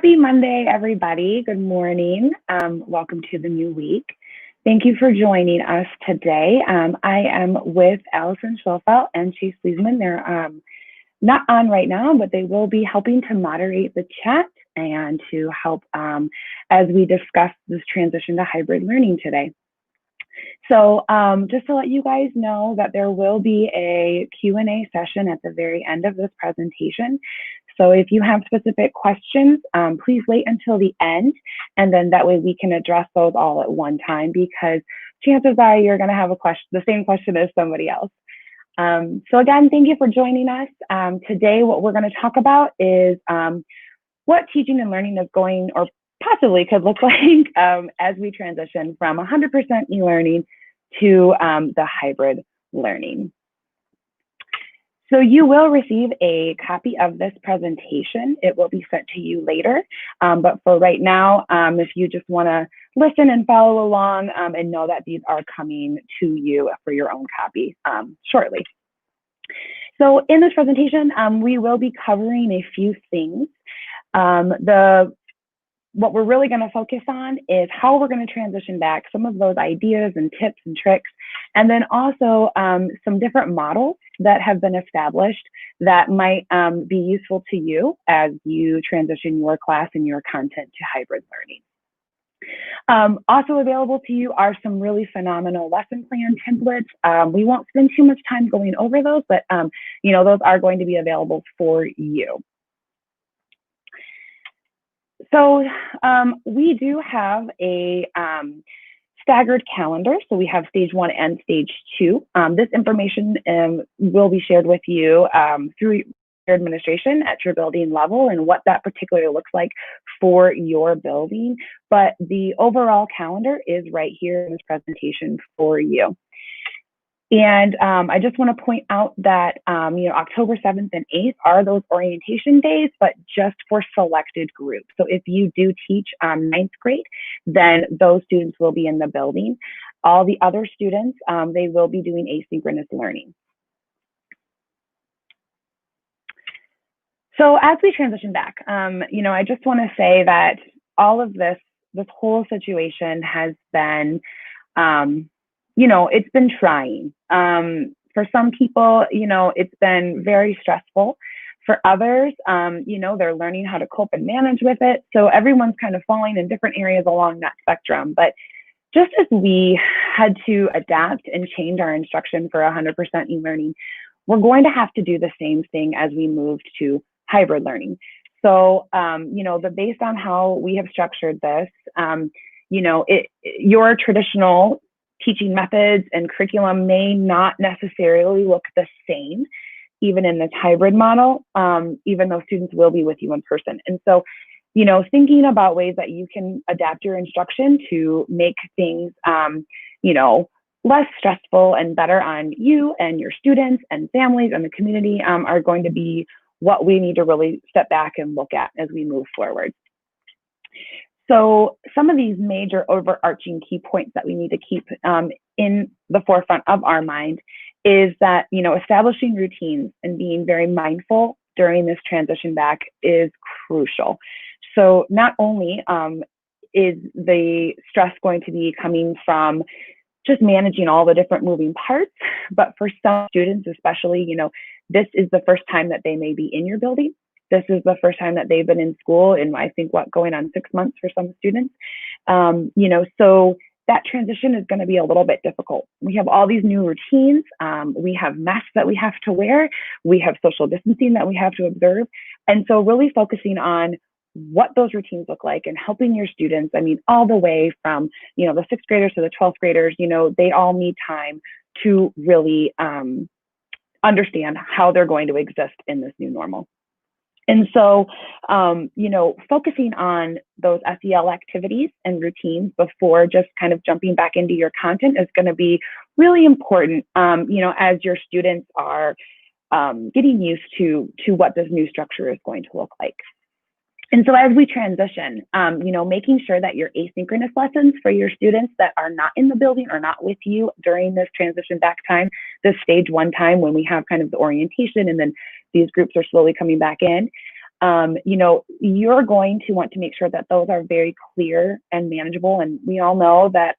Happy Monday, everybody. Good morning. Welcome to the new week. Thank you for joining us today. I am with Allison Schwelfelt and Chase Fleesman. They're not on right now, but they will be helping to moderate the chat and to help as we discuss this transition to hybrid learning today. So just to let you guys know that there will be a Q&A session at the very end of this presentation. So if you have specific questions, please wait until the end, and then that way we can address those all at one time, because chances are you're going to have the same question as somebody else. So again, thank you for joining us. Today, what we're going to talk about is what teaching and learning is going, or possibly could look like as we transition from 100% e-learning to the hybrid learning. So you will receive a copy of this presentation. It will be sent to you later. But for right now, if you just want to listen and follow along and know that these are coming to you for your own copy shortly. So in this presentation, we will be covering a few things. What we're really going to focus on is how we're going to transition back, some of those ideas and tips and tricks, and then also some different models that have been established that might be useful to you as you transition your class and your content to hybrid learning. Also available to you are some really phenomenal lesson plan templates. We won't spend too much time going over those, but those are going to be available for you. So we do have a staggered calendar. So we have stage 1 and stage 2. This information will be shared with you through your administration at your building level and what that particularly looks like for your building. But the overall calendar is right here in this presentation for you. And I just want to point out that October 7th and 8th are those orientation days, but just for selected groups. So if you do teach 9th grade, then those students will be in the building. All the other students, they will be doing asynchronous learning. So as we transition back, I just want to say that all of this whole situation has been it's been trying. For some people, it's been very stressful. For others, they're learning how to cope and manage with it. So everyone's kind of falling in different areas along that spectrum. But just as we had to adapt and change our instruction for 100% e-learning, we're going to have to do the same thing as we move to hybrid learning. So, based on how we have structured this, your traditional teaching methods and curriculum may not necessarily look the same, even in this hybrid model, even though students will be with you in person. And so, thinking about ways that you can adapt your instruction to make things, less stressful and better on you and your students and families and the community are going to be what we need to really step back and look at as we move forward. So some of these major overarching key points that we need to keep in the forefront of our mind is that, establishing routines and being very mindful during this transition back is crucial. So not only is the stress going to be coming from just managing all the different moving parts, but for some students especially, this is the first time that they may be in your building. This is the first time that they've been in school in, I think, going on 6 months for some students. So that transition is going to be a little bit difficult. We have all these new routines. We have masks that we have to wear. We have social distancing that we have to observe. And so really focusing on what those routines look like and helping your students, all the way from, the 6th graders to the 12th graders, they all need time to really understand how they're going to exist in this new normal. And so, focusing on those SEL activities and routines before just kind of jumping back into your content is going to be really important, as your students are getting used to what this new structure is going to look like. And so as we transition, making sure that your asynchronous lessons for your students that are not in the building or not with you during this transition back time, this stage 1 time when we have kind of the orientation and then these groups are slowly coming back in, you're going to want to make sure that those are very clear and manageable. And we all know that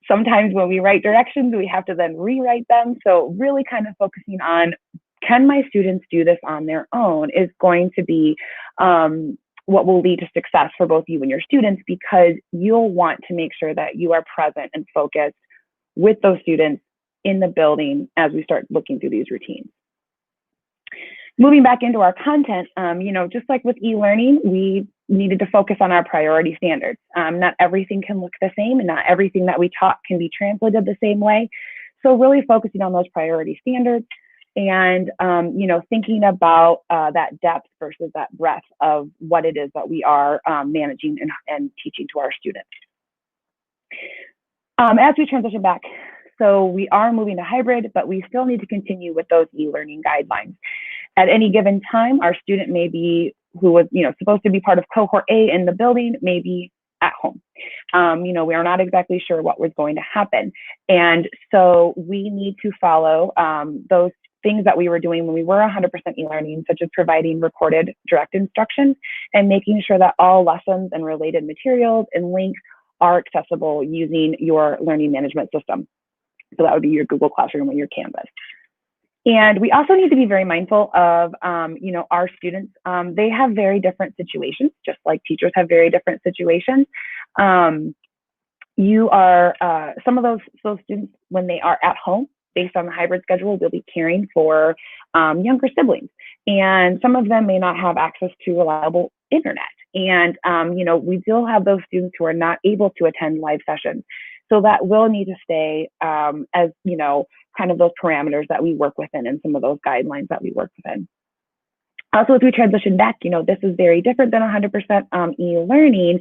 sometimes when we write directions, we have to then rewrite them. So really kind of focusing on, can my students do this on their own, is going to be what will lead to success for both you and your students, because you'll want to make sure that you are present and focused with those students in the building as we start looking through these routines. Moving back into our content, just like with e-learning, we needed to focus on our priority standards. Not everything can look the same, and not everything that we taught can be translated the same way. So really focusing on those priority standards and, thinking about that depth versus that breadth of what it is that we are managing and teaching to our students. As we transition back, so we are moving to hybrid, but we still need to continue with those e-learning guidelines. At any given time, our student may be, who was supposed to be part of cohort A in the building, may be at home. We are not exactly sure what was going to happen. And so we need to follow those things that we were doing when we were 100% e-learning, such as providing recorded direct instructions and making sure that all lessons and related materials and links are accessible using your learning management system. So that would be your Google Classroom or your Canvas. And we also need to be very mindful of, our students. They have very different situations, just like teachers have very different situations. Some of those students, when they are at home, based on the hybrid schedule, will be caring for younger siblings. And some of them may not have access to reliable internet. And, we still have those students who are not able to attend live sessions. So that will need to stay as, kind of those parameters that we work within and some of those guidelines that we work within. Also, as we transition back, this is very different than 100% e-learning,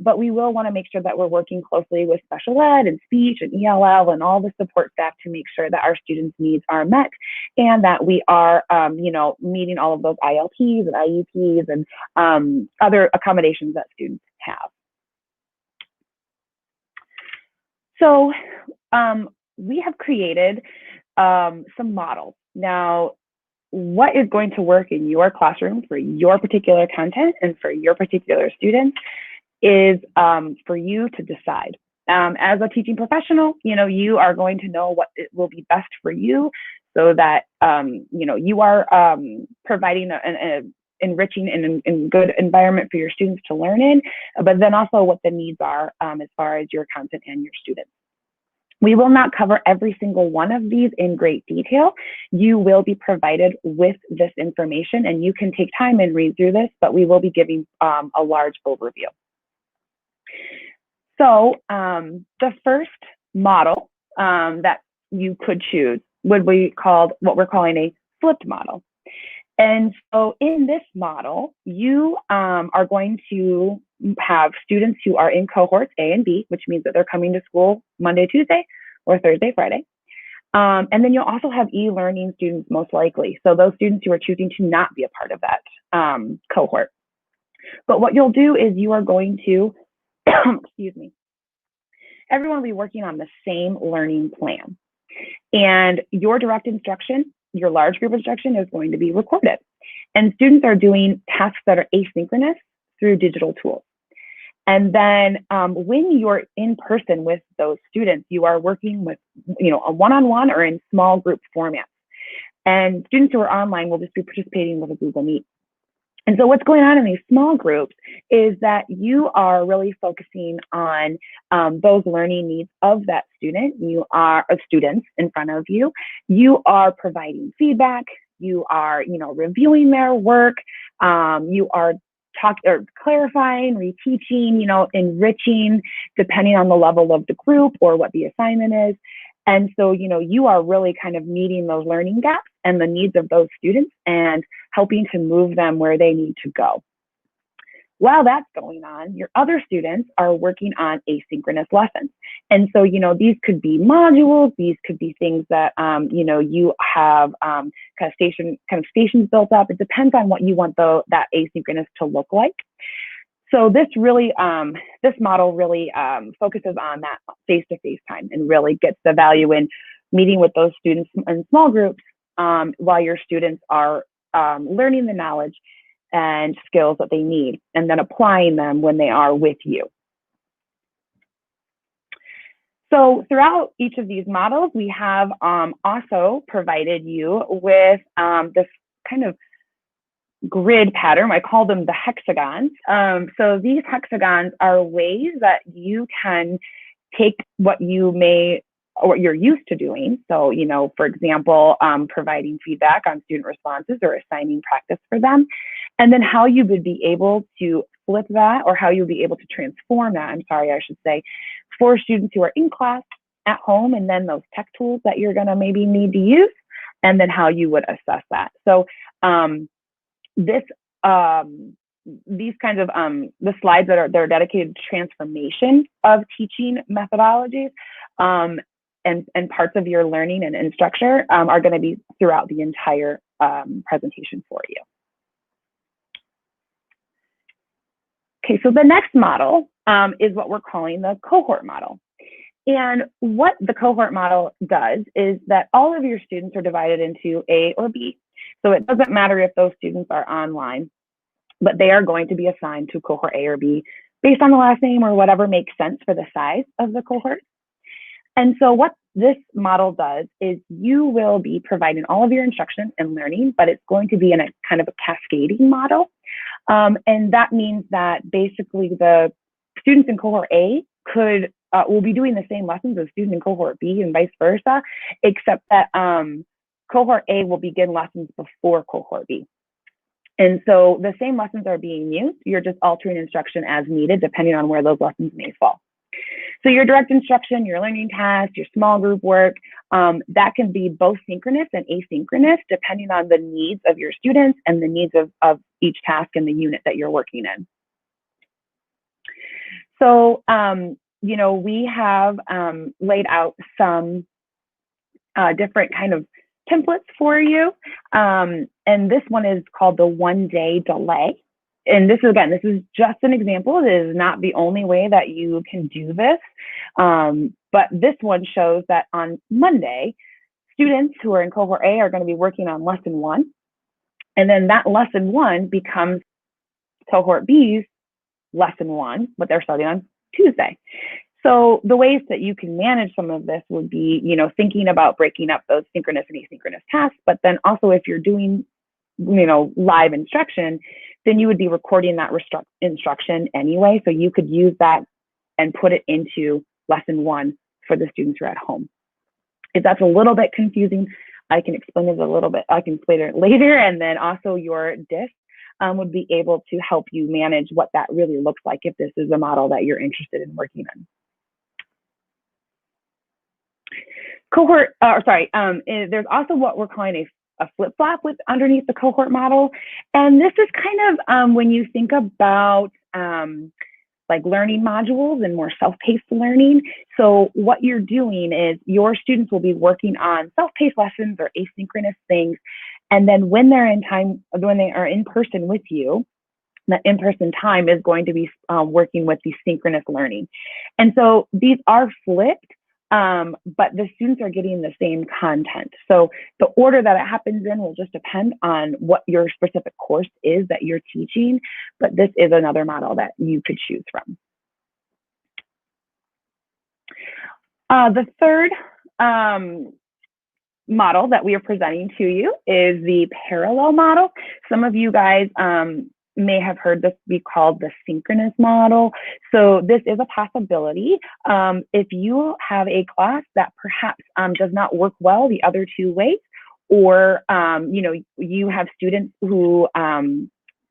but we will want to make sure that we're working closely with special ed and speech and ELL and all the support staff to make sure that our students' needs are met and that we are, meeting all of those ILPs and IEPs and other accommodations that students have. So we have created some models. Now, what is going to work in your classroom for your particular content and for your particular students is for you to decide. As a teaching professional, you are going to know what it will be best for you so that, you are providing an enriching and good environment for your students to learn in, but then also what the needs are as far as your content and your students. We will not cover every single one of these in great detail. You will be provided with this information and you can take time and read through this, but we will be giving a large overview. So the first model that you could choose would be called what we're calling a flipped model. And so in this model, you are going to have students who are in cohorts A and B, which means that they're coming to school Monday, Tuesday, or Thursday, Friday. And then you'll also have e-learning students most likely. So those students who are choosing to not be a part of that cohort. But what you'll do is you are going to, excuse me, everyone will be working on the same learning plan. And your direct instruction, your large group instruction is going to be recorded. And students are doing tasks that are asynchronous through digital tools. And then when you're in person with those students, you are working with, a one-on-one or in small group formats. And students who are online will just be participating with a Google Meet. And so what's going on in these small groups is that you are really focusing on those learning needs of that student. You are students in front of you. You are providing feedback. You are, reviewing their work. You are clarifying, reteaching, enriching, depending on the level of the group or what the assignment is. And so, you are really kind of meeting those learning gaps and the needs of those students and helping to move them where they need to go. While that's going on, your other students are working on asynchronous lessons. And so, these could be modules, these could be things that, you have kind of stations built up. It depends on what you want that asynchronous to look like. So this really, this model really focuses on that face-to-face time and really gets the value in meeting with those students in small groups while your students are learning the knowledge and skills that they need, and then applying them when they are with you. So throughout each of these models, we have also provided you with this kind of grid pattern. I call them the hexagons. So these hexagons are ways that you can take what you're used to doing. So, for example, providing feedback on student responses or assigning practice for them, and then how you would be able to flip that, or how you'll be able to transform that, I should say, for students who are in class, at home, and then those tech tools that you're gonna maybe need to use, and then how you would assess that. So these kinds of the slides that are dedicated to transformation of teaching methodologies and parts of your learning and instructure are going to be throughout the entire presentation for you. Okay, so the next model is what we're calling the cohort model. And what the cohort model does is that all of your students are divided into A or B. So it doesn't matter if those students are online, but they are going to be assigned to cohort A or B based on the last name or whatever makes sense for the size of the cohort. And so what this model does is you will be providing all of your instruction and learning, but it's going to be in a kind of a cascading model. And that means that basically the students in cohort A will be doing the same lessons as students in cohort B and vice versa, except that cohort A will begin lessons before cohort B. And so the same lessons are being used. You're just altering instruction as needed, depending on where those lessons may fall. So your direct instruction, your learning tasks, your small group work, that can be both synchronous and asynchronous, depending on the needs of your students and the needs of each task and the unit that you're working in. So, we have laid out some different kind of templates for you. And this one is called the 1-day delay. And this is just an example. It is not the only way that you can do this. But this one shows that on Monday, students who are in cohort A are going to be working on lesson 1. And then that lesson 1 becomes cohort B's lesson 1, but they're starting on Tuesday. So the ways that you can manage some of this would be, thinking about breaking up those synchronous and asynchronous tasks, but then also if you're doing, live instruction, then you would be recording that instruction anyway. So you could use that and put it into lesson 1 for the students who are at home. If that's a little bit confusing, I can explain it a little bit. I can explain it later. And then also your DIS would be able to help you manage what that really looks like if this is a model that you're interested in working in. There's also what we're calling a flip-flop with underneath the cohort model. And this is kind of when you think about like learning modules and more self-paced learning. So what you're doing is your students will be working on self-paced lessons or asynchronous things. And then when they are in person with you, that in-person time is going to be working with the synchronous learning. And so these are flipped, but the students are getting the same content. So the order that it happens in will just depend on what your specific course is that you're teaching, but this is another model that you could choose from. The third model that we are presenting to you is the parallel model. Some of you guys may have heard this be called the synchronous model. So this is a possibility. If you have a class that perhaps does not work well the other 2 ways, or you have students who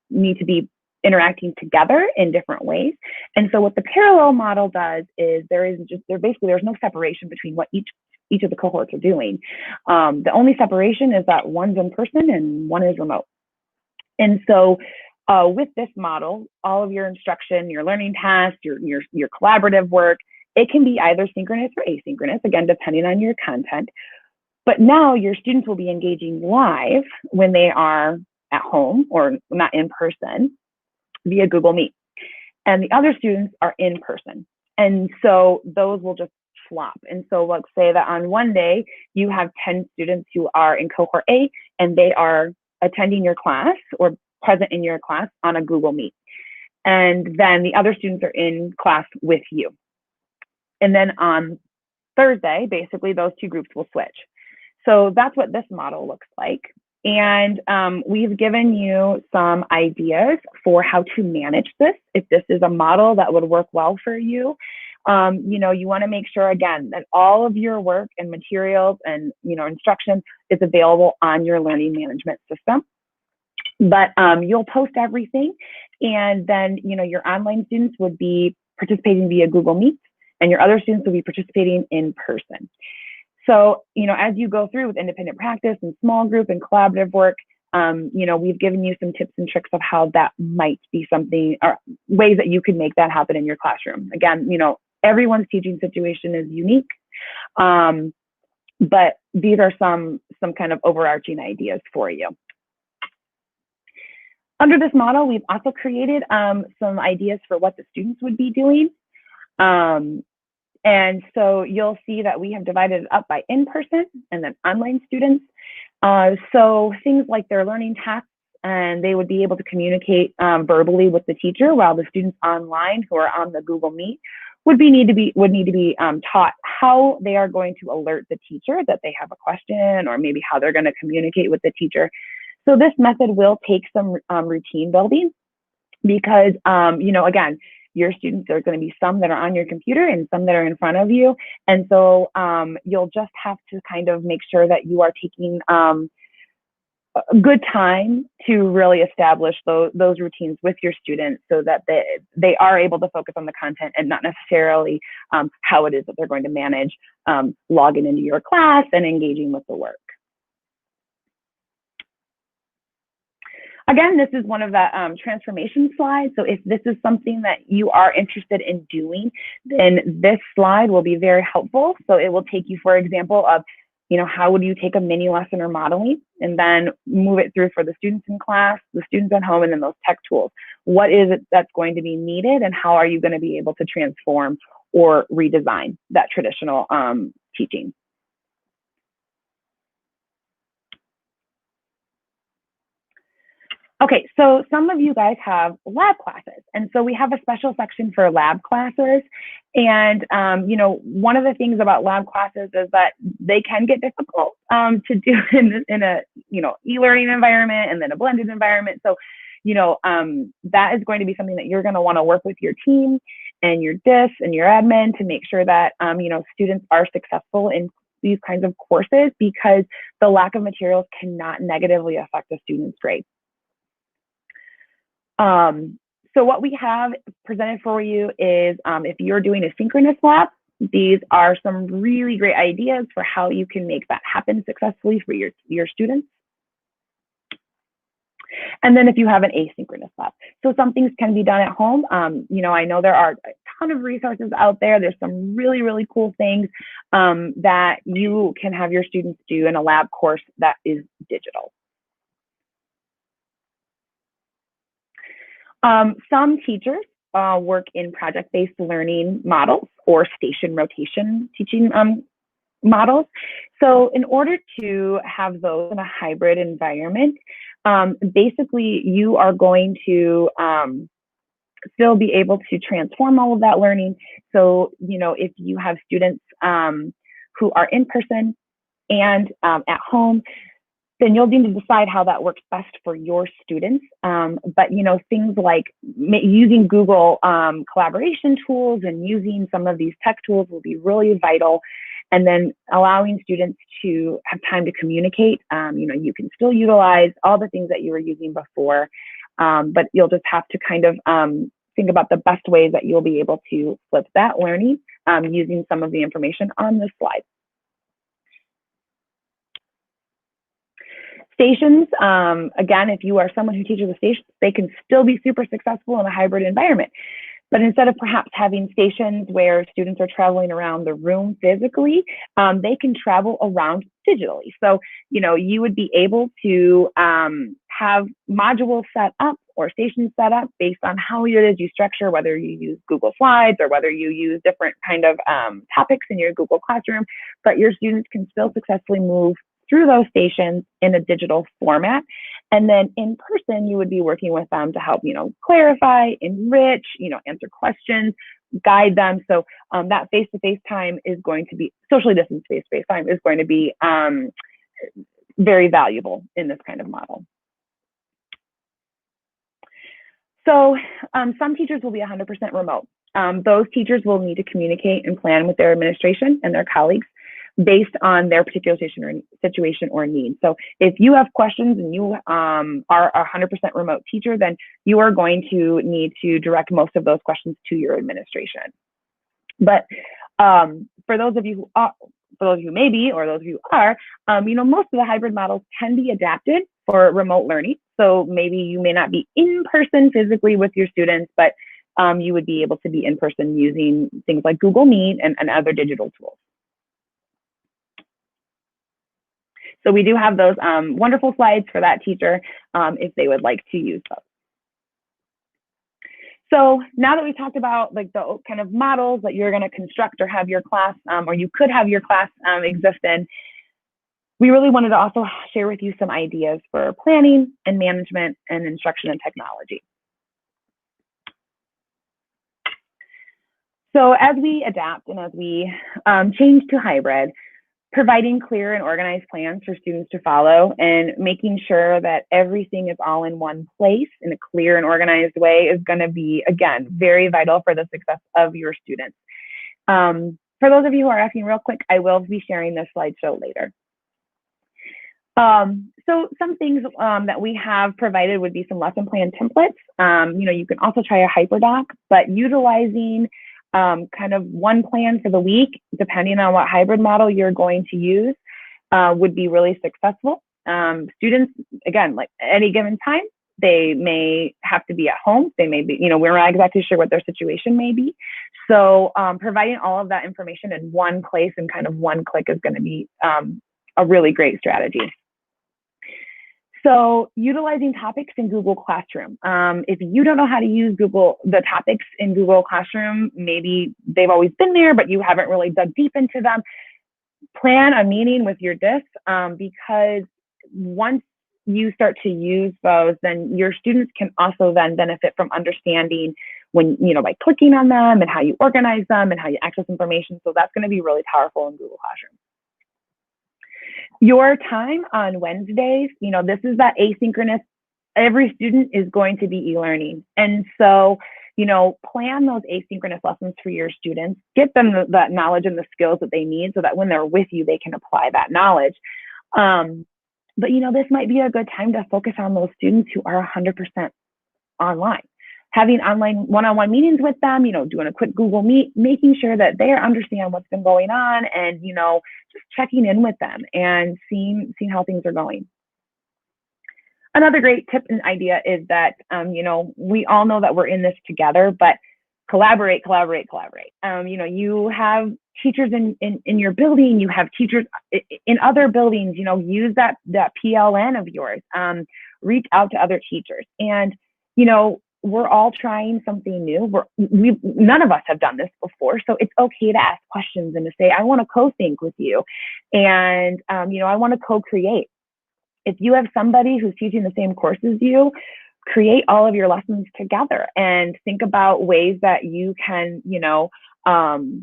need to be interacting together in different ways. And so what the parallel model does is there's no separation between what each of the cohorts are doing. The only separation is that one's in person and one is remote. And so with this model, all of your instruction, your learning tasks, your collaborative work, it can be either synchronous or asynchronous, again, depending on your content. But now your students will be engaging live when they are at home or not in person via Google Meet. And the other students are in person. And so those will just flop. And so let's say that on one day, you have 10 students who are in cohort A and they are attending your class or present in your class on a Google Meet. And then the other students are in class with you. And then on Thursday, basically, those two groups will switch. So that's what this model looks like. And we've given you some ideas for how to manage this. If this is a model that would work well for you, you want to make sure, again, that all of your work and materials and, instruction is available on your learning management system. But you'll post everything. And then, your online students would be participating via Google Meet, and your other students will be participating in person. So, as you go through with independent practice and small group and collaborative work, we've given you some tips and tricks of how that might be something, or ways that you could make that happen in your classroom. Again, everyone's teaching situation is unique, but these are some kind of overarching ideas for you. Under this model, we've also created some ideas for what the students would be doing. And so you'll see that we have divided it up by in-person and then online students. So things like their learning tasks, and they would be able to communicate verbally with the teacher, while the students online who are on the Google Meet would need to be taught how they are going to alert the teacher that they have a question, or maybe how they're going to communicate with the teacher. So this method will take some routine building, because, again, your students, there are going to be some that are on your computer and some that are in front of you. And so you'll just have to kind of make sure that you are taking a good time to really establish those routines with your students, so that they are able to focus on the content and not necessarily how it is that they're going to manage logging into your class and engaging with the work. Again, this is one of the transformation slides. So if this is something that you are interested in doing, then this slide will be very helpful. So it will take you, for example, of, how would you take a mini lesson or modeling, and then move it through for the students in class, the students at home, and then those tech tools. What is it that's going to be needed, and how are you going to be able to transform or redesign that traditional teaching? Okay, so some of you guys have lab classes, and so we have a special section for lab classes. And one of the things about lab classes is that they can get difficult to do in a e-learning environment and then a blended environment. So that is going to be something that you're going to want to work with your team and your DIS and your admin to make sure that students are successful in these kinds of courses, because the lack of materials cannot negatively affect a student's grade. So what we have presented for you is, if you're doing a synchronous lab, these are some really great ideas for how you can make that happen successfully for your students. And then if you have an asynchronous lab, so some things can be done at home. I know there are a ton of resources out there. There's some really, really cool things that you can have your students do in a lab course that is digital. Some teachers work in project-based learning models or station rotation teaching models. So in order to have those in a hybrid environment, basically you are going to still be able to transform all of that learning. So, if you have students who are in person and at home, then you'll need to decide how that works best for your students. But things like using Google collaboration tools and using some of these tech tools will be really vital. And then allowing students to have time to communicate. You can still utilize all the things that you were using before, but you'll just have to kind of think about the best ways that you'll be able to flip that learning using some of the information on this slide. Stations, again, if you are someone who teaches with stations, they can still be super successful in a hybrid environment. But instead of perhaps having stations where students are traveling around the room physically, they can travel around digitally. So, you would be able to have modules set up or stations set up based on how it is you structure, whether you use Google Slides or whether you use different kind of topics in your Google Classroom, but your students can still successfully move through those stations in a digital format. And then in person, you would be working with them to help, clarify, enrich, answer questions, guide them. So that face-to-face time is going to be, socially distanced face-to-face time is going to be very valuable in this kind of model. So some teachers will be 100% remote. Those teachers will need to communicate and plan with their administration and their colleagues based on their particular situation or need. So if you have questions and you are a 100% remote teacher, then you are going to need to direct most of those questions to your administration. But for those of you who may be, or those of you who are, most of the hybrid models can be adapted for remote learning. So maybe you may not be in person physically with your students, but you would be able to be in person using things like Google Meet and other digital tools. So we do have those wonderful slides for that teacher if they would like to use those. So now that we've talked about like the kind of models that you're going to construct or have your class, or you could have your class exist in, we really wanted to also share with you some ideas for planning and management and instruction and technology. So as we adapt and as we change to hybrid, providing clear and organized plans for students to follow and making sure that everything is all in one place in a clear and organized way is going to be, again, very vital for the success of your students. For those of you who are asking real quick, I will be sharing this slideshow later. So some things that we have provided would be some lesson plan templates. You can also try a hyperdoc, but utilizing kind of one plan for the week, depending on what hybrid model you're going to use, would be really successful. Students, again, like any given time, they may have to be at home. They may be, we're not exactly sure what their situation may be. So providing all of that information in one place and kind of one click is going to be a really great strategy. So utilizing topics in Google Classroom. If you don't know how to use the topics in Google Classroom, maybe they've always been there, but you haven't really dug deep into them, plan a meeting with your DIS because once you start to use those, then your students can also then benefit from understanding when, by clicking on them and how you organize them and how you access information. So that's going to be really powerful in Google Classroom. Your time on Wednesdays, this is that asynchronous, every student is going to be e-learning. And so, plan those asynchronous lessons for your students, get them that knowledge and the skills that they need so that when they're with you, they can apply that knowledge. But, this might be a good time to focus on those students who are 100% online. Having online one-on-one meetings with them, doing a quick Google Meet, making sure that they understand what's been going on and, just checking in with them and seeing how things are going. Another great tip and idea is that, we all know that we're in this together, but collaborate. You have teachers in your building, you have teachers in other buildings, use that PLN of yours, reach out to other teachers. And, we're all trying something new. None of us have done this before. So it's okay to ask questions and to say, I want to co-think with you. And, I want to co-create. If you have somebody who's teaching the same course as you, create all of your lessons together and think about ways that you can, help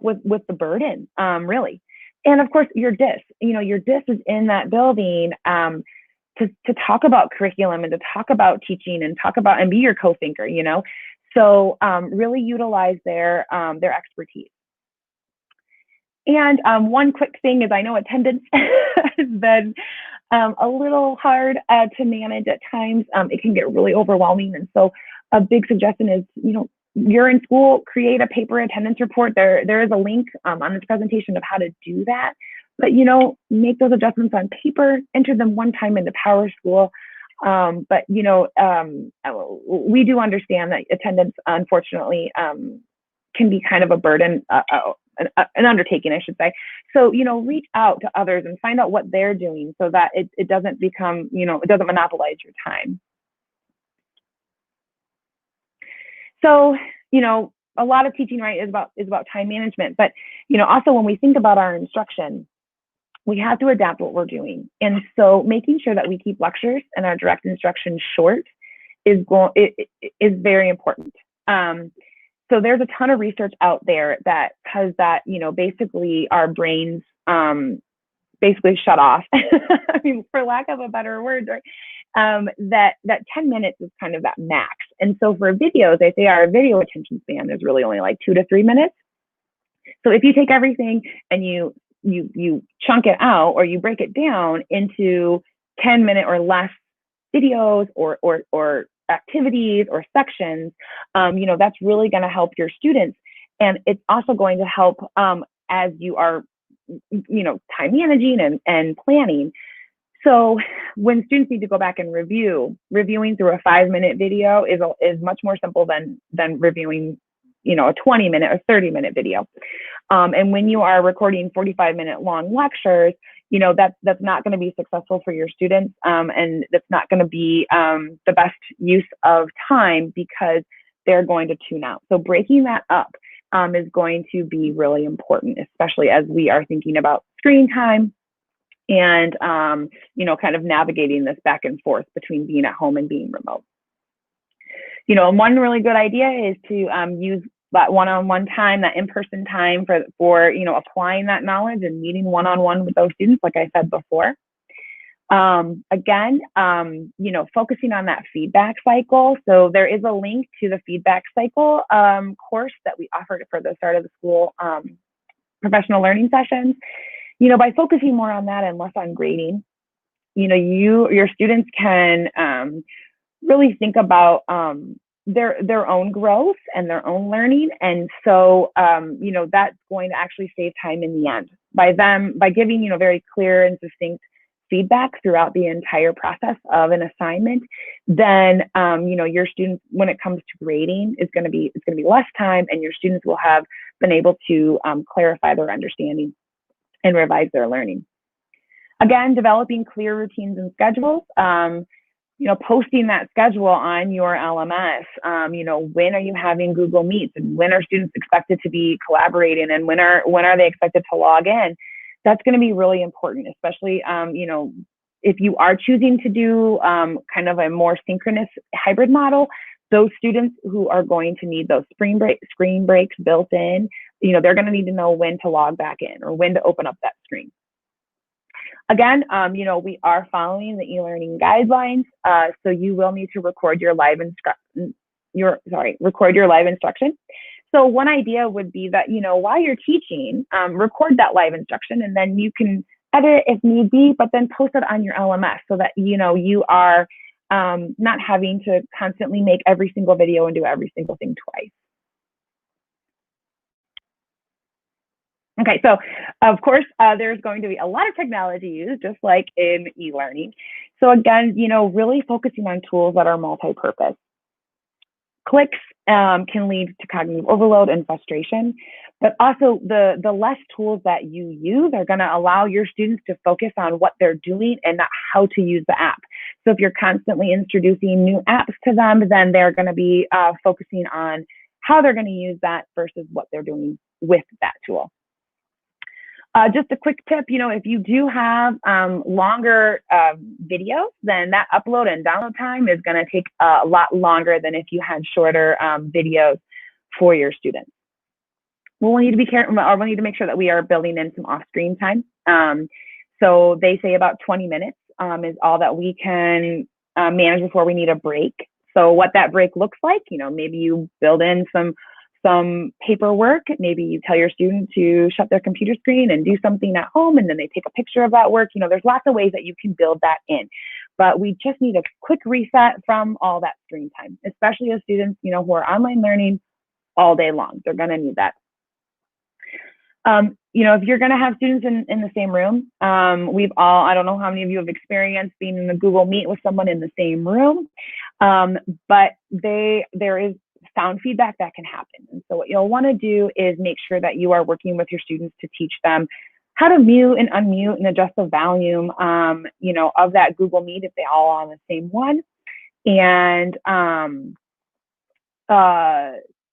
with the burden, really. And of course, your DIS, your DIS is in that building, to talk about curriculum and to talk about teaching and be your co-thinker, So really utilize their expertise. And one quick thing is I know attendance has been a little hard to manage at times. It can get really overwhelming. And so a big suggestion is, you're in school, create a paper attendance report. There is a link on this presentation of how to do that. But, make those adjustments on paper, enter them one time into PowerSchool. But, we do understand that attendance, unfortunately, can be kind of a burden, an undertaking, I should say. So, reach out to others and find out what they're doing so that it doesn't become, it doesn't monopolize your time. So, a lot of teaching, right, is about time management. But, also when we think about our instruction, we have to adapt what we're doing. And so making sure that we keep lectures and our direct instruction short is very important. So there's a ton of research out there that says that, basically our brains basically shut off. I mean, for lack of a better word, right? That 10 minutes is kind of that max. And so for videos, they say our video attention span is really only like 2 to 3 minutes. So if you take everything and you chunk it out, or you break it down into 10-minute or less videos or activities or sections, that's really going to help your students. And it's also going to help as you are, time managing and planning. So when students need to go back and reviewing through a 5-minute video is much more simple than reviewing, a 20-minute or 30-minute video. And when you are recording 45-minute long lectures, that's not going to be successful for your students, and that's not going to be the best use of time, because they're going to tune out. So breaking that up is going to be really important, especially as we are thinking about screen time and, kind of navigating this back and forth between being at home and being remote. And one really good idea is to use that one-on-one time, that in-person time for applying that knowledge and meeting one-on-one with those students, like I said before. Again, focusing on that feedback cycle. So there is a link to the feedback cycle course that we offered for the start of the school professional learning sessions. By focusing more on that and less on grading, your students can really think about their own growth and their own learning. And so, that's going to actually save time in the end by giving, very clear and succinct feedback throughout the entire process of an assignment. Then, your students, when it comes to grading, it's going to be less time, and your students will have been able to clarify their understanding and revise their learning. Again, developing clear routines and schedules. Posting that schedule on your LMS. When are you having Google Meets, and when are students expected to be collaborating, and when are they expected to log in? That's going to be really important, especially if you are choosing to do kind of a more synchronous hybrid model. Those students who are going to need those screen breaks built in, they're going to need to know when to log back in or when to open up that screen. Again, we are following the e-learning guidelines, so you will need to record your live instruction. So one idea would be that, while you're teaching, record that live instruction, and then you can edit it if need be, but then post it on your LMS so that, you are not having to constantly make every single video and do every single thing twice. Okay, so of course, there's going to be a lot of technology used, just like in e-learning. So again, really focusing on tools that are multi-purpose. Clicks can lead to cognitive overload and frustration, but also the less tools that you use are going to allow your students to focus on what they're doing and not how to use the app. So if you're constantly introducing new apps to them, then they're going to be focusing on how they're going to use that versus what they're doing with that tool. Just a quick tip, if you do have longer videos, then that upload and download time is going to take a lot longer than if you had shorter videos for your students. We'll need to be careful, or we'll need to make sure that we are building in some off-screen time. So they say about 20 minutes is all that we can manage before we need a break. So what that break looks like, maybe you build in some paperwork. Maybe you tell your student to shut their computer screen and do something at home, and then they take a picture of that work. There's lots of ways that you can build that in, but we just need a quick reset from all that screen time, especially as students, who are online learning all day long. They're going to need that. If you're going to have students in the same room, I don't know how many of you have experienced being in a Google Meet with someone in the same room, but there is sound feedback that can happen. And so what you'll want to do is make sure that you are working with your students to teach them how to mute and unmute and adjust the volume, of that Google Meet if they all are on the same one, and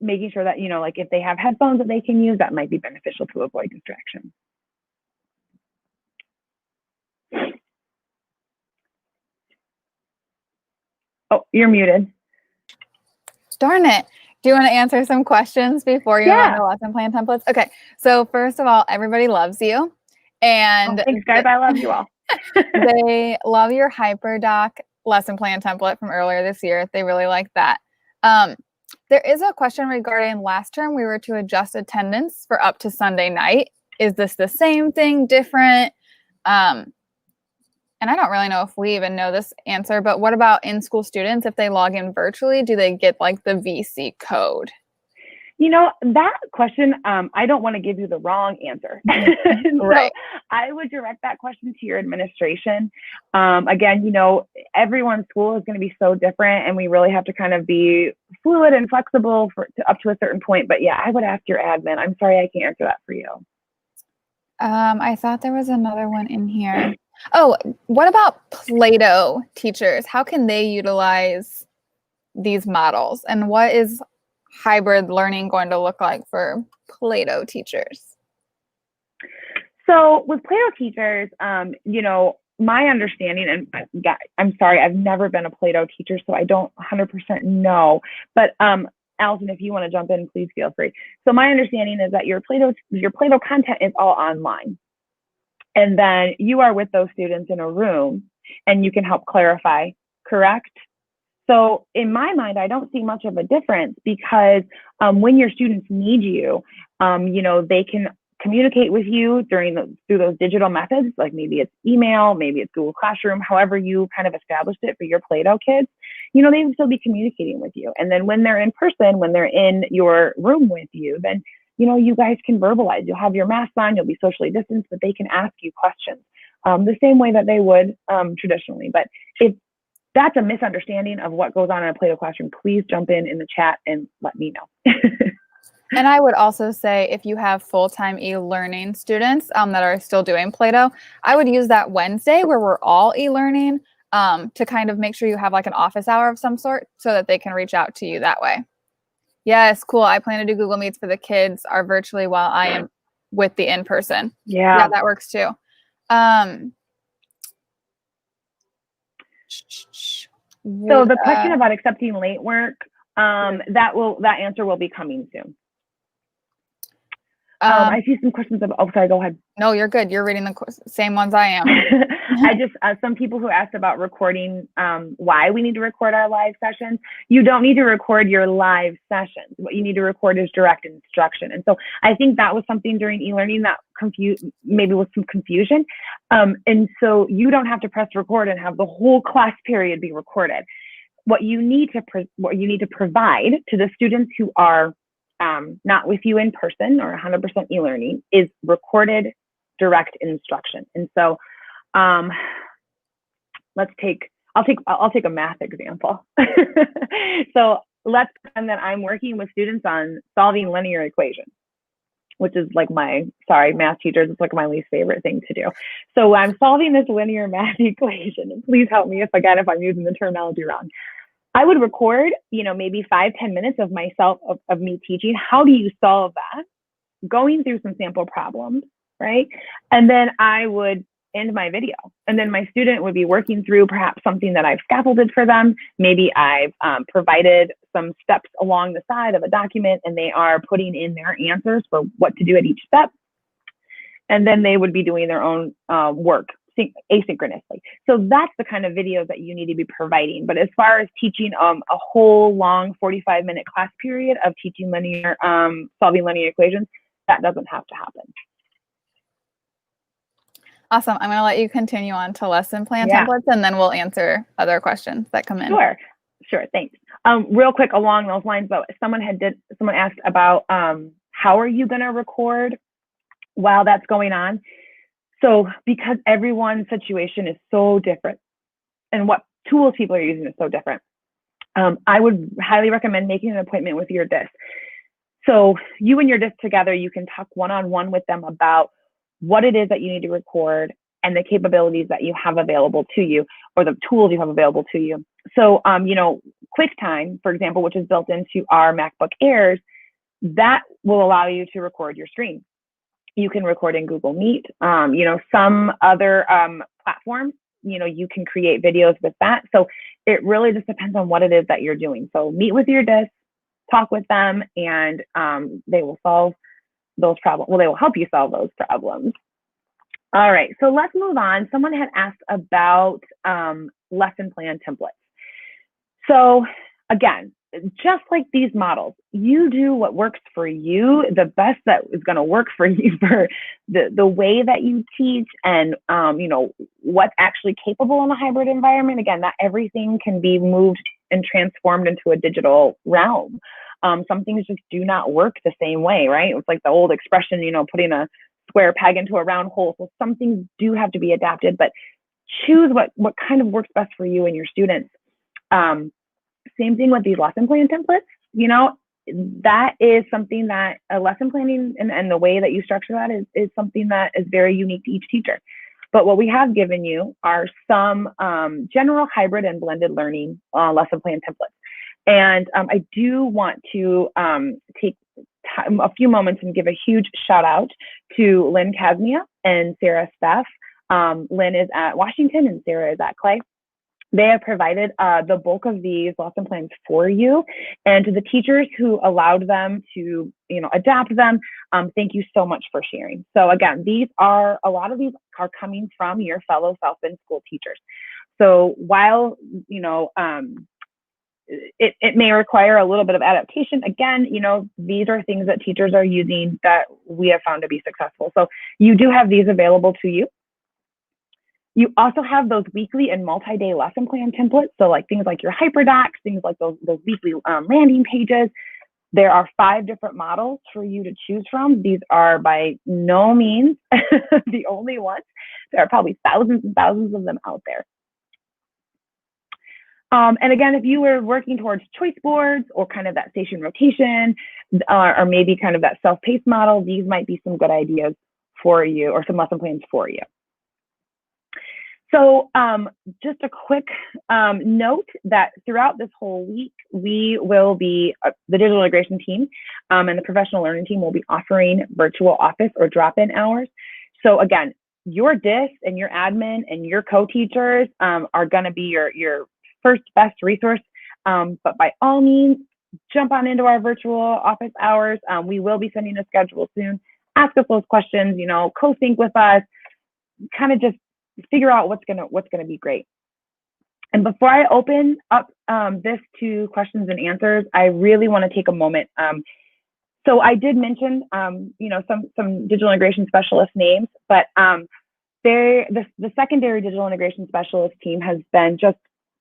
making sure that, like if they have headphones that they can use, that might be beneficial to avoid distraction. Oh, you're muted. Darn it. Do you want to answer some questions before you move on to lesson plan templates? Okay. So first of all, everybody loves you. And thanks, guys. I love you all. They love your HyperDoc lesson plan template from earlier this year. They really like that. There is a question regarding last term. We were to adjust attendance for up to Sunday night. Is this the same thing, different? And I don't really know if we even know this answer, but what about in-school students? If they log in virtually, do they get like the VC code? You know, that question, I don't want to give you the wrong answer. Right. So I would direct that question to your administration. Again, you know, everyone's school is going to be so different, and we really have to kind of be fluid and flexible up to a certain point. But yeah, I would ask your admin. I'm sorry, I can't answer that for you. I thought there was another one in here. Oh, what about Play-Doh teachers? How can they utilize these models? And what is hybrid learning going to look like for Play-Doh teachers? So with Play-Doh teachers, you know, my understanding, and I'm sorry, I've never been a Play-Doh teacher, so I don't 100% know. But Allison, if you want to jump in, please feel free. So my understanding is that your Play-Doh content is all online. And then you are with those students in a room and you can help clarify, correct? So in my mind, I don't see much of a difference because when your students need you, you know, they can communicate with you through those digital methods, like maybe it's email, maybe it's Google Classroom, however you kind of established it for your Play-Doh kids, you know, they will still be communicating with you. And then when they're in person, when they're in your room with you, then you know, you guys can verbalize. You'll have your masks on, you'll be socially distanced, but they can ask you questions the same way that they would traditionally. But if that's a misunderstanding of what goes on in a Play-Doh classroom, please jump in the chat and let me know. And I would also say if you have full-time e-learning students that are still doing Play-Doh, I would use that Wednesday where we're all e-learning to kind of make sure you have like an office hour of some sort so that they can reach out to you that way. Yes, cool. I plan to do Google Meets for the kids are virtually while I am with the in-person. Yeah, that works too. So the question about accepting late work, that answer will be coming soon. I see some questions of, oh, sorry, go ahead. No, you're good. You're reading the same ones I am. I just, some people who asked about recording, why we need to record our live sessions. You don't need to record your live sessions. What you need to record is direct instruction. And so I think that was something during e-learning that maybe with some confusion. And so you don't have to press record and have the whole class period be recorded. What you need to provide to the students who are not with you in person or 100% e-learning is recorded direct instruction. And so I'll take a math example. So let's pretend that I'm working with students on solving linear equations, which is like math teachers, it's like my least favorite thing to do. So I'm solving this linear math equation, and please help me if I'm using the terminology wrong. I would record, you know, maybe 5-10 minutes of myself, of me teaching. How do you solve that? Going through some sample problems, right? And then I would end my video. And then my student would be working through perhaps something that I've scaffolded for them. Maybe I've provided some steps along the side of a document and they are putting in their answers for what to do at each step. And then they would be doing their own work asynchronously. So that's the kind of video that you need to be providing. But as far as teaching a whole long 45-minute class period of teaching solving linear equations, that doesn't have to happen. Awesome. I'm going to let you continue on to lesson plan templates, and then we'll answer other questions that come in. Sure. Thanks. Real quick along those lines, though, someone asked about how are you going to record while that's going on? So because everyone's situation is so different and what tools people are using is so different, I would highly recommend making an appointment with your DIS. So you and your DIS together, you can talk one-on-one with them about what it is that you need to record and the capabilities that you have available to you or the tools you have available to you. So, you know, QuickTime, for example, which is built into our MacBook Airs, that will allow you to record your screen. You can record in Google Meet. Some other platforms, you can create videos with that. So it really just depends on what it is that you're doing. So meet with your DIS, talk with them, and they will solve those problems. Well, they will help you solve those problems. All right, so let's move on. Someone had asked about lesson plan templates. So again, just like these models, you do what works for you, the best that is going to work for you for the way that you teach, and what's actually capable in a hybrid environment. Again, not everything can be moved and transformed into a digital realm. Some things just do not work the same way, right? It's like the old expression, putting a square peg into a round hole. So some things do have to be adapted, but choose what kind of works best for you and your students. Same thing with these lesson plan templates. That is something that a lesson planning and the way that you structure that is something that is very unique to each teacher. But what we have given you are some general hybrid and blended learning lesson plan templates. And I do want to take a few moments and give a huge shout out to Lynn Casmia and Sarah Steff. Lynn is at Washington and Sarah is at Clay. They have provided the bulk of these lesson plans for you, and to the teachers who allowed them to, adapt them, thank you so much for sharing. So again, a lot of these are coming from your fellow South Bend school teachers. So while, it may require a little bit of adaptation, again, these are things that teachers are using that we have found to be successful. So you do have these available to you. You also have those weekly and multi-day lesson plan templates. So like things like your hyperdocs, things like those weekly landing pages. There are 5 different models for you to choose from. These are by no means the only ones. There are probably thousands and thousands of them out there. And again, if you were working towards choice boards or kind of that station rotation, or maybe kind of that self-paced model, these might be some good ideas for you, or some lesson plans for you. So just a quick note that throughout this whole week, we will be, the digital integration team and the professional learning team will be offering virtual office or drop-in hours. So again, your DIS and your admin and your co-teachers are going to be your first best resource. But by all means, jump on into our virtual office hours. We will be sending a schedule soon. Ask us those questions, co-sync with us, kind of just figure out what's gonna be great. And before I open up this to questions and answers, I really want to take a moment. So I did mention some digital integration specialist names, but the secondary digital integration specialist team has been just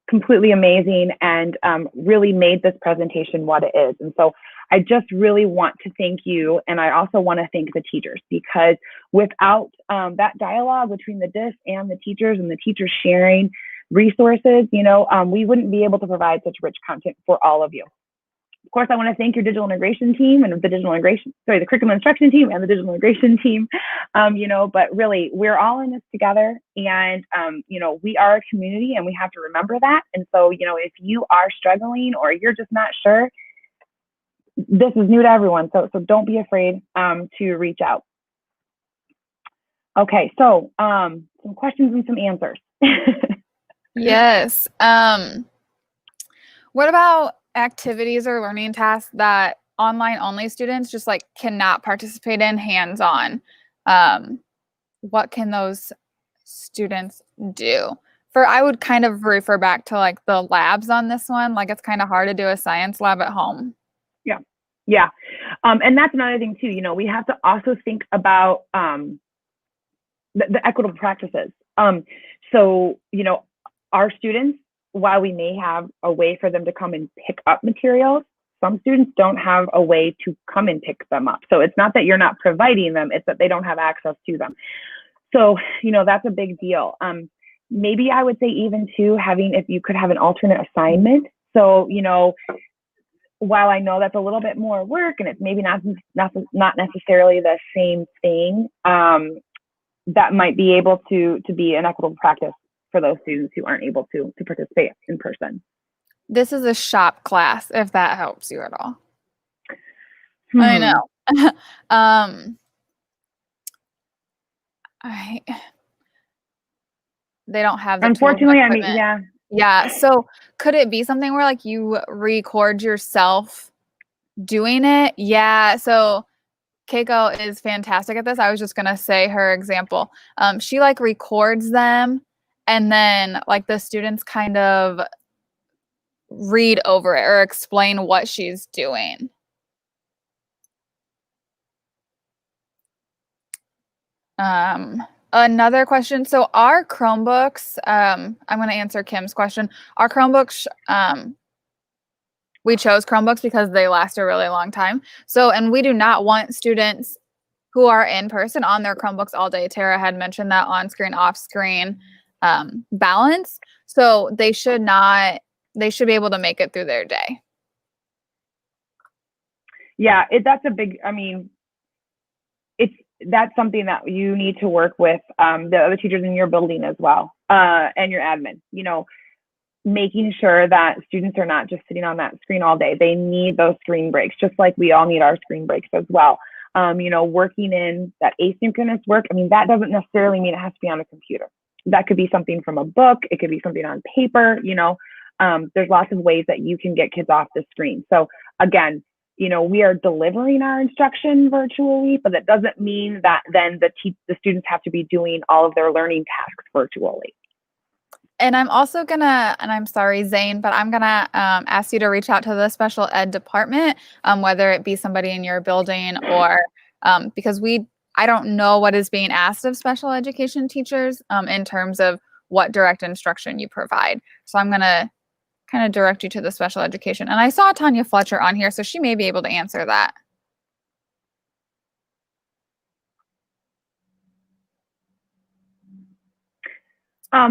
completely amazing and really made this presentation what it is. And so I just really want to thank you, and I also want to thank the teachers, because without that dialogue between the DIS and the teachers sharing resources, we wouldn't be able to provide such rich content for all of you. Of course, I want to thank your digital integration team and the curriculum instruction team and the digital integration team, but really we're all in this together, and, we are a community and we have to remember that. And so, if you are struggling or you're just not sure, this is new to everyone. So don't be afraid to reach out. Okay, so some questions and some answers. Yes. What about activities or learning tasks that online only students just cannot participate in hands-on? What can those students do? I would kind of refer back to the labs on this one. It's kind of hard to do a science lab at home. Yeah. And that's another thing too, we have to also think about the equitable practices. So, our students, while we may have a way for them to come and pick up materials, some students don't have a way to come and pick them up. So it's not that you're not providing them, it's that they don't have access to them. So, that's a big deal. Maybe I would say even too, if you could have an alternate assignment. So, while I know that's a little bit more work and it's maybe not necessarily the same thing, that might be able to be an equitable practice for those students who aren't able to participate in person. This is a shop class, if that helps you at all. I know. I they don't have the tools and Unfortunately, I mean, equipment. yeah. Yeah. So could it be something where like you record yourself doing it? Yeah. So Keiko is fantastic at this. I was just gonna say her example. She like records them, and then like the students kind of read over it or explain what she's doing. Another question. So our Chromebooks, I'm going to answer Kim's question. Our Chromebooks, we chose Chromebooks because they last a really long time. So, and we do not want students who are in person on their Chromebooks all day. Tara had mentioned that on screen, off screen balance. So they should be able to make it through their day. Yeah, that's a big, I mean, that's something that you need to work with the other teachers in your building as well, and your admin, making sure that students are not just sitting on that screen all day. They need those screen breaks, just like we all need our screen breaks as well. Working in that asynchronous work, I mean, that doesn't necessarily mean it has to be on a computer. That could be something from a book. It could be something on paper, there's lots of ways that you can get kids off the screen. So again, we are delivering our instruction virtually, but that doesn't mean that then the students have to be doing all of their learning tasks virtually. And I'm also gonna, and I'm sorry, Zane, but I'm gonna ask you to reach out to the special ed department, whether it be somebody in your building or because I don't know what is being asked of special education teachers in terms of what direct instruction you provide. So I'm gonna kind of direct you to the special education. And I saw Tanya Fletcher on here, so she may be able to answer that.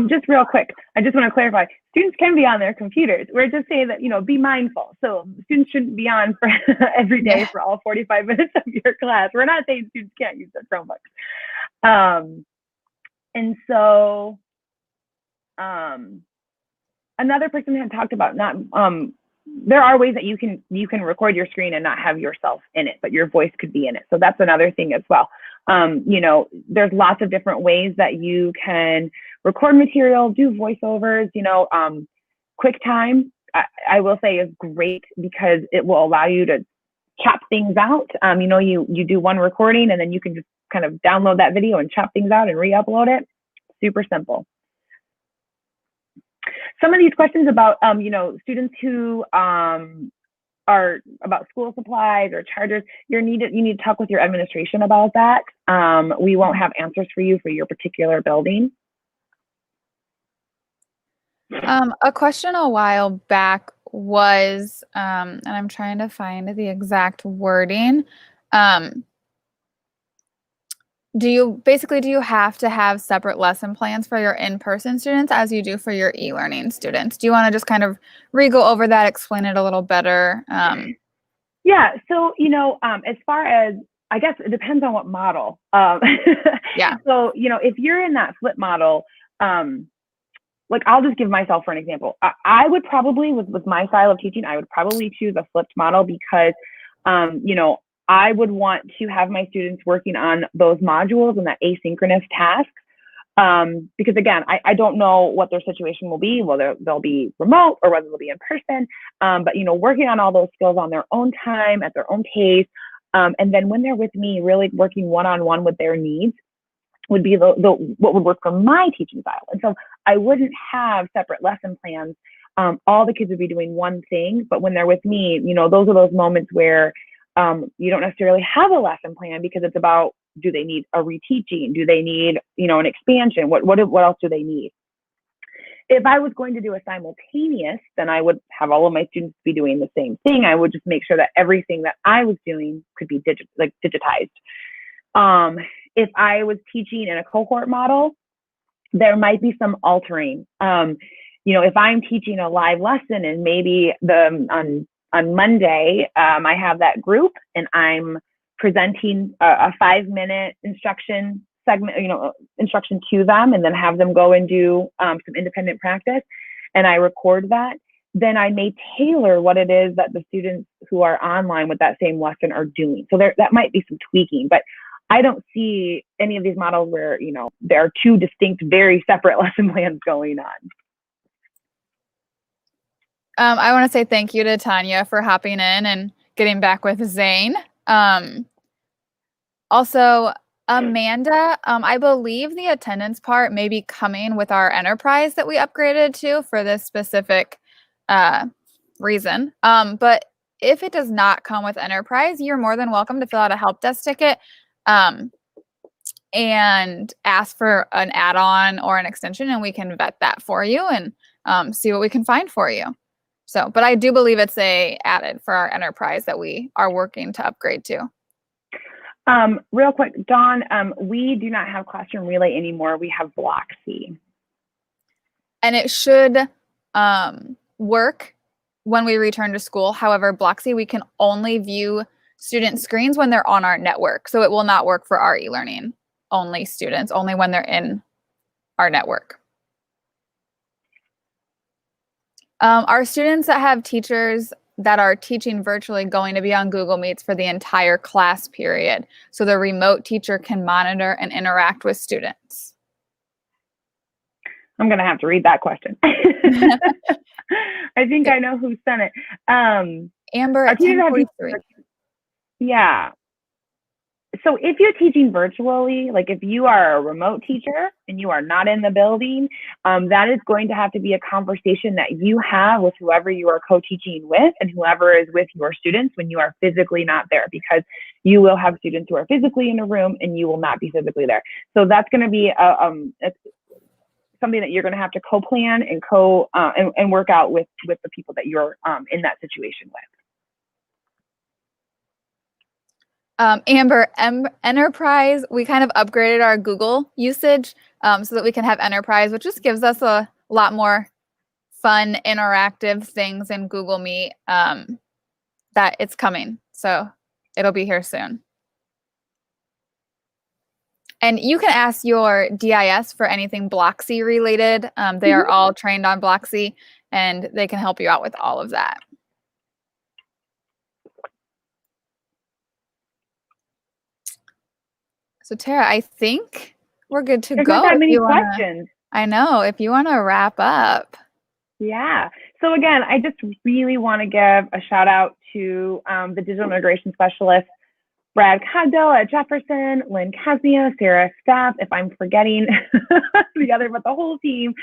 Just real quick, I just want to clarify, students can be on their computers. We're just saying that, be mindful. So students shouldn't be on for every day for all 45 minutes of your class. We're not saying students can't use their Chromebooks. And so another person had talked about there are ways that you can record your screen and not have yourself in it, but your voice could be in it. So that's another thing as well. There's lots of different ways that you can record material, do voiceovers, QuickTime, I will say is great because it will allow you to chop things out. You do one recording and then you can just kind of download that video and chop things out and re-upload it. Super simple. Some of these questions about, students who are about school supplies or chargers, you need to talk with your administration about that. We won't have answers for you for your particular building. A question a while back was, and I'm trying to find the exact wording. Do you have to have separate lesson plans for your in-person students as you do for your e-learning students? Do you want to just kind of re-go over that, explain it a little better? Yeah. So, as far as, I guess it depends on what model. Yeah. So, if you're in that flip model, like I'll just give myself for an example. I would probably, with my style of teaching, I would probably choose a flipped model because, I would want to have my students working on those modules and that asynchronous tasks. Because again, I don't know what their situation will be, whether they'll be remote or whether they'll be in person. But working on all those skills on their own time, at their own pace. And then when they're with me, really working one-on-one with their needs would be what would work for my teaching style. And so I wouldn't have separate lesson plans. All the kids would be doing one thing, but when they're with me, those are those moments where you don't necessarily have a lesson plan because it's about, do they need a reteaching? Do they need, an expansion? What else do they need? If I was going to do a simultaneous, then I would have all of my students be doing the same thing. I would just make sure that everything that I was doing could be digitized. If I was teaching in a cohort model, there might be some altering. If I'm teaching a live lesson and maybe on Monday, I have that group and I'm presenting a 5-minute instruction segment, instruction to them, and then have them go and do some independent practice, and I record that, then I may tailor what it is that the students who are online with that same lesson are doing. So that might be some tweaking, but I don't see any of these models where, you know, there are two distinct, very separate lesson plans going on. I want to say thank you to Tanya for hopping in and getting back with Zane. Also, Amanda, I believe the attendance part may be coming with our enterprise that we upgraded to for this specific reason. But if it does not come with enterprise, you're more than welcome to fill out a help desk ticket and ask for an add-on or an extension, and we can vet that for you and see what we can find for you. So, but I do believe it's added for our enterprise that we are working to upgrade to. Real quick, Dawn, we do not have Classroom Relay anymore. We have Blocksy. And it should work when we return to school. However, Blocksy, we can only view student screens when they're on our network. So it will not work for our e-learning only students, only when they're in our network. Our students that have teachers that are teaching virtually going to be on Google Meets for the entire class period. So the remote teacher can monitor and interact with students. I'm going to have to read that question. I think I know who sent it. Amber at 10:43. Yeah. So if you're teaching virtually, like if you are a remote teacher and you are not in the building, that is going to have to be a conversation that you have with whoever you are co-teaching with and whoever is with your students when you are physically not there, because you will have students who are physically in a room and you will not be physically there. So that's going to be something that you're going to have to co-plan and and work out with the people that you're in that situation with. Amber, Enterprise, we kind of upgraded our Google usage so that we can have Enterprise, which just gives us a lot more fun, interactive things in Google Meet that it's coming. So it'll be here soon. And you can ask your DIS for anything Blocksy related. They are all trained on Blocksy, and they can help you out with all of that. So Tara, I think we're good to go. There's not that many questions. I know. If you want to wrap up. Yeah. So again, I just really want to give a shout out to the digital integration specialists, Brad Cogdell at Jefferson, Lynn Casmia, Sarah Staff, if I'm forgetting the other, but the whole team,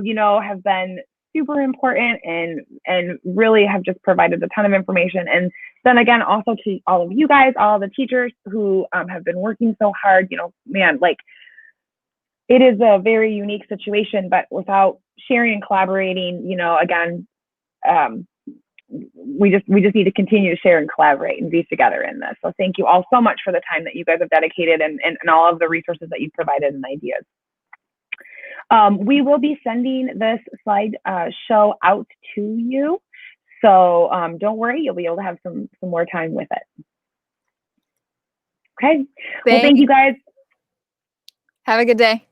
you know, have been super important and really have just provided a ton of information. And then again, also to all of you guys, all the teachers who have been working so hard, you know, man, like it is a very unique situation, but without sharing and collaborating, you know, again, we just need to continue to share and collaborate and be together in this. So thank you all so much for the time that you guys have dedicated and all of the resources that you've provided and ideas. We will be sending this slide show out to you. So don't worry, you'll be able to have some more time with it. Okay. Well, thank you guys. Have a good day.